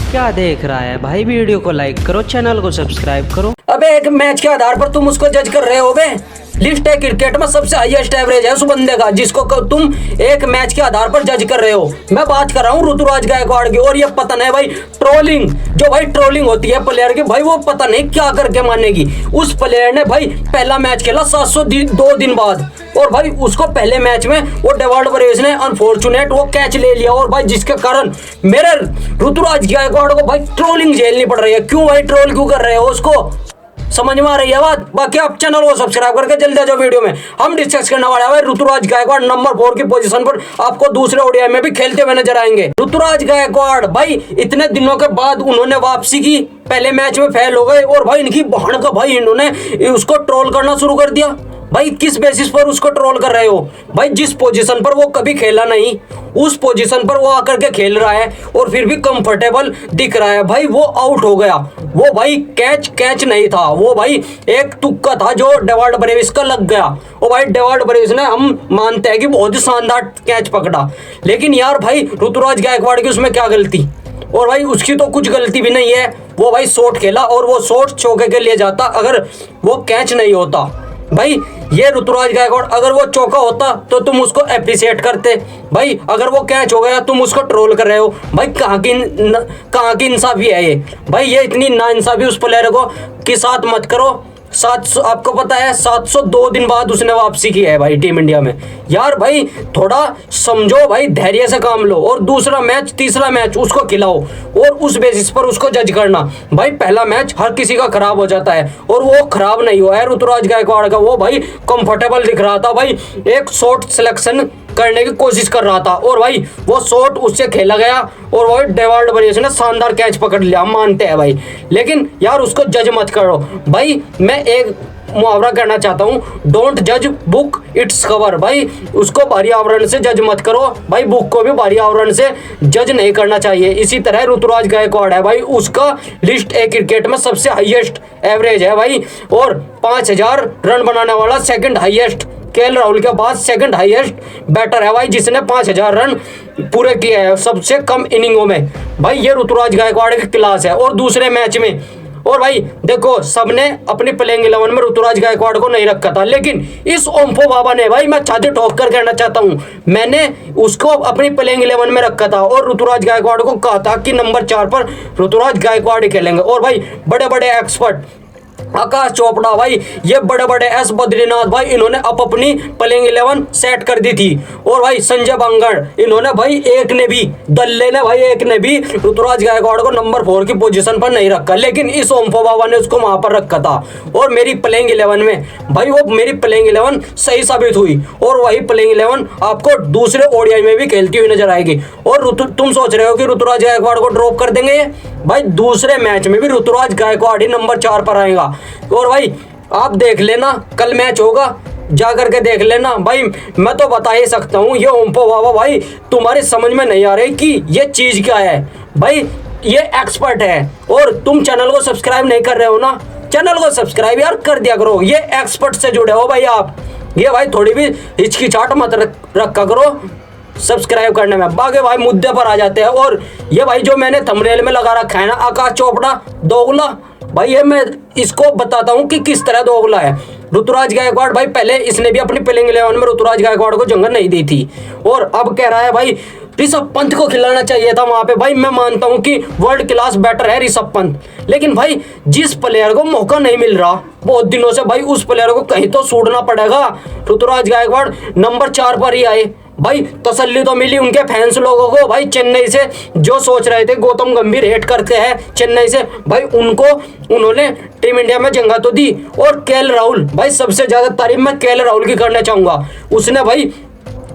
क्या देख रहा है भाई? वीडियो को लाइक करो, चैनल को सब्सक्राइब करो। अबे एक मैच के आधार पर तुम उसको जज कर रहे हो बे। लिस्ट है क्रिकेट में सबसे हाईएस्ट एवरेज है उस बंदे का जिसको तुम एक मैच के आधार पर जज कर रहे हो। मैं बात कर रहा हूँ ऋतुराज गायकवाड़ की। और ये पता नहीं भाई ट्रोलिंग, जो भाई ट्रोलिंग होती है प्लेयर की, भाई वो पता नहीं क्या करके मानेगी। उस प्लेयर ने भाई पहला मैच खेला 702 दिन बाद, और भाई उसको पहले मैच में वो डेवाल्ड ब्रेविस ने अनफॉर्चुनेट वो कैच ले लिया, और भाई जिसके कारण मेरे ऋतुराज गायकवाड़ को भाई ट्रोलिंग झेलनी पड़ रही है। क्यों भाई ट्रोल क्यों कर रहे हो उसको? समझ में आ रही है बात? बाकी आप चैनल को सब्सक्राइब करके जल्दी आ जाओ। वीडियो में हम डिस्कस करने वाले हैं ऋतुराज गायकवाड़ नंबर 4 की पोजीशन पर आपको दूसरे ओडीआई में भी खेलते हुए नजर आएंगे। ऋतुराज गायकवाड़ भाई इतने दिनों के बाद उन्होंने वापसी की, पहले मैच में फेल हो गए, और भाई इनकी बहन का भाई इन्होंने उसको ट्रोल करना शुरू कर दिया। भाई किस बेसिस पर उसको ट्रोल कर रहे हो? भाई जिस पोजीशन पर वो कभी खेला नहीं उस पोजीशन पर वो आकर के खेल रहा है और फिर भी कंफर्टेबल दिख रहा है। भाई वो आउट हो गया, वो भाई कैच नहीं था, वो भाई एक तुक्का था जो डेवाल्ड ब्रेविस का लग गया। और भाई डेवाल्ड ब्रेविस ने, हम मानते हैं कि बहुत ही शानदार कैच पकड़ा, लेकिन यार भाई ऋतुराज गायकवाड़ की उसमें क्या गलती? और भाई उसकी तो कुछ गलती भी नहीं है। वो भाई शॉट खेला और वो शॉट चौके के लिए जाता अगर वो कैच नहीं होता। भाई ये ऋतुराज गायकवाड़, अगर वो चौका होता तो तुम उसको एप्रिशिएट करते। भाई अगर वो कैच हो गया तुम उसको ट्रोल कर रहे हो। भाई कहाँ की इंसाफी है ये? भाई ये इतनी नाइंसाफी उस प्लेयर को के साथ मत करो। 700, आपको पता है 702 दिन बाद उसने वापसी की है भाई टीम इंडिया में। यार भाई थोड़ा समझो भाई, धैर्य से काम लो, और दूसरा मैच तीसरा मैच उसको खिलाओ और उस बेसिस पर उसको जज करना। भाई पहला मैच हर किसी का खराब हो जाता है और वो खराब नहीं हुआ है ऋतुराज गायकवाड़ का। वो भाई कंफर्टेबल दिख रहा था, भाई एक शॉट सिलेक्शन करने की कोशिश कर रहा था और भाई वो शॉट उससे खेला गया और वो डेवाल्ड ब्रेविस ने शानदार कैच पकड़ लिया, हम मानते हैं भाई। लेकिन यार उसको जज मत करो भाई। मैं एक मुहावरा कहना चाहता हूँ, डोंट जज बुक इट्स कवर। भाई उसको बाहरी आवरण से जज मत करो, भाई बुक को भी बाहरी आवरण से जज नहीं करना चाहिए। इसी तरह ऋतुराज गायकवाड़ है भाई, उसका लिस्ट ए क्रिकेट में सबसे हाईएस्ट एवरेज है भाई, और 5000 रन बनाने वाला सेकंड हाईएस्ट, केएल राहुल के बाद सेकंड हाईएस्ट बैटर है भाई जिसने 5000 रन पूरे किए हैं सबसे कम इनिंगों में। भाई ये ऋतुराज गायकवाड़ की क्लास है। और दूसरे मैच में, और भाई देखो सबने अपनी प्लेइंग 11 में ऋतुराज गायकवाड़ को नहीं रखा था, लेकिन इस ओम्फो बाबा ने, भाई मैं छाती ठोक कर कहना चाहता हूं, मैंने उसको अपनी प्लेइंग 11 में रखा था और ऋतुराज गायकवाड़ को कहा था कि नंबर 4 पर ऋतुराज गायकवाड़ ही खेलेंगे। और भाई बड़े बड़े एक्सपर्ट आकाश चोपड़ा, भाई ये बड़े बड़े एस बद्रीनाथ, भाई इन्होंने अपनी प्लेइंग 11 सेट कर दी थी। और भाई संजय बांगड़, इन्होंने भाई एक ने भी, दल्ले ने भाई एक ने भी ऋतुराज गायकवाड़ को नंबर 4 की पोजीशन पर नहीं रखा, लेकिन इस ओम्फो बाबा ने उसको वहां पर रखा था। और मेरी प्लेइंग 11 में भाई वो मेरी प्लेइंग 11 सही साबित हुई, और वही प्लेइंग 11 आपको दूसरे ओडीआई में भी खेलती हुई नजर आएगी। और तुम सोच रहे हो कि ऋतुराज गायकवाड़ को ड्रॉप कर देंगे? भाई दूसरे मैच में भी ऋतुराज गायकवाड़ ही नंबर 4 पर आएगा। और भाई आप देख लेना, कल मैच होगा, जा करके देख लेना। भाई मैं तो बता ही सकता हूँ, ये ओम्फो बाबा भाई तुम्हारी समझ में नहीं आ रही कि ये चीज क्या है। भाई ये एक्सपर्ट है और तुम चैनल को सब्सक्राइब नहीं कर रहे हो ना, चैनल को सब्सक्राइब यार कर दिया करो। ये एक्सपर्ट से जुड़े हो भाई आप, ये भाई थोड़ी भी हिचकिचाहट मत रखा करो सब्सक्राइब करने में। बाकी भाई मुद्दे पर आ जाते हैं। और ये भाई जो मैंने थंबनेल में लगा रखा है ना, आकाश चोपड़ा दोगला, भाई ये मैं इसको बताता हूँ कि किस तरह दोगला है ऋतुराज गायकवाड़। भाई पहले इसने भी अपनी प्लेइंग 11 में ऋतुराज गायकवाड़ को जगह नहीं दी थी, और अब कह रहा है भाई ऋषभ पंत को खिलाना चाहिए था वहां पे। भाई मैं मानता हूं कि वर्ल्ड क्लास बैटर है ऋषभ पंत, लेकिन भाई जिस प्लेयर को मौका नहीं मिल रहा बहुत दिनों से, भाई उस प्लेयर को कहीं तो छोड़ना पड़ेगा। ऋतुराज गायकवाड़ नंबर 4 पर ही आए, भाई तसल्ली तो मिली उनके फैंस लोगों को। भाई चेन्नई से जो सोच रहे थे गौतम गंभीर हेट करते हैं चेन्नई से, भाई उनको उन्होंने टीम इंडिया में जगह तो दी। और केएल राहुल, भाई सबसे ज्यादा तारीफ मैं केएल राहुल की करना चाहूंगा, उसने भाई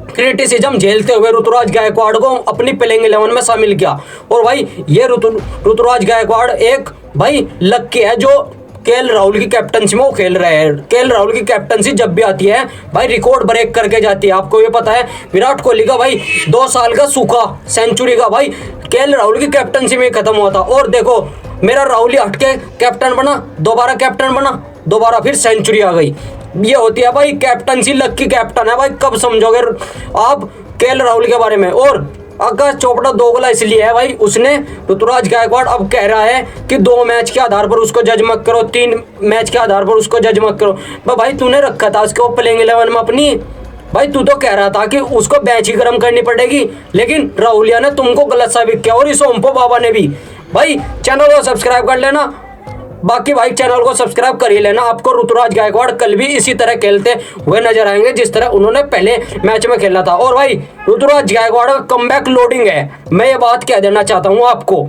क्रिटिसिज्म झेलते हुए ऋतुराज गायकवाड़ को अपनी प्लेइंग 11 में शामिल किया। और भाई ये ऋतुराज गायकवाड़ एक भाई लक्की है जो केएल राहुल की कैप्टनसी में वो खेल रहे हैं। केएल राहुल की कैप्टनसी जब भी आती है भाई रिकॉर्ड ब्रेक करके जाती है। आपको ये पता है विराट कोहली का भाई 2 साल का सूखा सेंचुरी का भाई केएल राहुल की कैप्टनसी में खत्म हुआ था। और देखो मेरा राहुल ही हटके कैप्टन बना, दोबारा कैप्टन बना, दोबारा फिर सेंचुरी आ गई। ये होती है भाई कैप्टनसी, लक्की कैप्टन है भाई। कब समझोगे आप केएल राहुल के बारे में? और आकाश चोपड़ा दोगला इसलिए है भाई, उसने ऋतुराज गायकवाड़ अब कह रहा है कि 2 मैच के आधार पर उसको जज मत करो, 3 मैच के आधार पर उसको जज मत करो। भाई तूने रखा था उसको प्लेइंग 11 में अपनी, भाई तू तो कह रहा था कि उसको बेंच ही गर्म करनी पड़ेगी, लेकिन राहुलिया ने तुमको गलत साबित किया और इस ओम्पो बाबा ने भी। भाई चैनल को सब्सक्राइब कर लेना, बाकी भाई चैनल को सब्सक्राइब कर ही लेना। आपको ऋतुराज गायकवाड़ कल भी इसी तरह खेलते हुए नजर आएंगे जिस तरह उन्होंने पहले मैच में खेला था। और भाई ऋतुराज गायकवाड़ का कमबैक लोडिंग है, मैं ये बात कह देना चाहता हूँ आपको।